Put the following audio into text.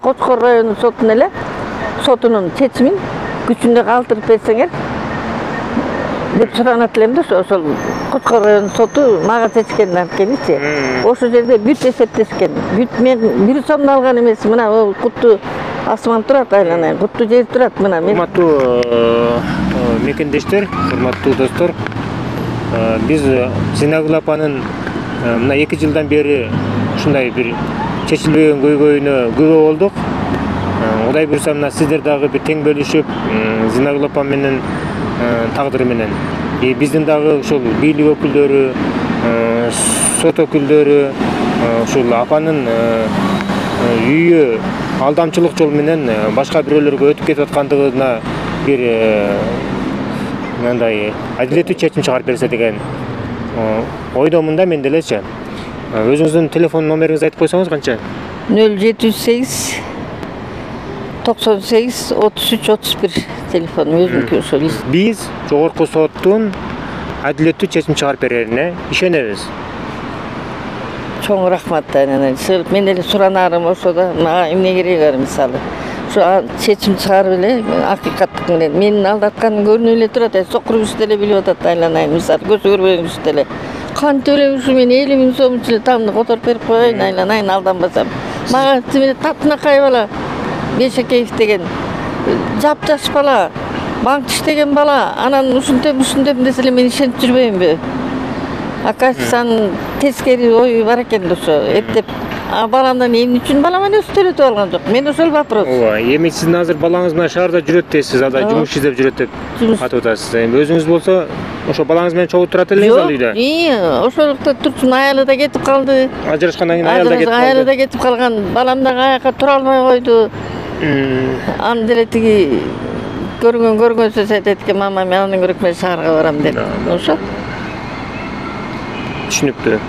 Koçkor rayonu sotunun çeçimin güçünde kaldırıp bersеңер деп суранат элем да, ошол Koçkor rayonu sotu мага чечкенден кийинчи. Ошол жерде бүт эсептешкен. Бүт мен 1 сомду алган эмес, мына кутту асман турат айланайын, кутту жер турат мына мен. Урматтуу мекендештер, урматтуу достор, биз Зинагүл апанын мына 2 жылдан бери ушундай бир чечилбеген көйгөйүнө күбө болдук. Кудай буйрса мына сиздер дагы бир тең бөлүшүп, Зинагүл апа менен тагдыры менен биздин дагы ушул бийлик өкүлдөрү, сот өкүлдөрү ушул апанын үйү алдамчылык жол менен башка бирөөлөргө өтүп кетип аткандыгына бир мындай адилеттүү чечим чыгарып берсе деген ойдомун да мен делечи. Өзүңүздүн телефон номериңизди айтып койсоңуз канча? 078 98 33 31 телефон өзүнүкү ошол. Биз жогорку соттун адилеттүү чечим чыгарып берерине ишенебиз. Чоң рахмат айнанан. Мен эле суранарым ошо да, мага эмне кереги бар мисалы. Ошо чечим чыгарып эле акыйкаттык менен менин алдатканым көрүнүп эле турат. Сокур киши деле билип атат айланайын, мисалы көзү көрбөгөн киши деле. Кантип эле ушу мен 50 000 сом үчүн тамды которуп берип коеюн айланайын, алданбасам. Мага тимине Татынакай бала Бешекеев деген жап-жаш бала, банк иштеген бала, анан ушинтем десе эле мен ишенип жүрбөйүнбү? Акачсан тескери ой бар экен ошо. Эптеп баламдан эмне үчүн балама өстөлөтүп алган жок. Мен ошол вопрос. Ооба, эми сиздин азыр балаңыз менен шаарда жүрөт дейсиз, ада жумуш издеп жүрөт деп атып атасыз. Эми өзүңүз болсо ошо балаңыз менен чогуу турат элеңиз ал үйдө? Жок, ошолукта турчун, аялы да кетип калды. Ажырашкандан кийин аялы да кетип калган. Балам да аяка тура албай койду. Аны деле тиги көргөн сөз айтат экен, мама мен анын көрөк менен шаарга барам деп. Ошо. Түшүнүктүү.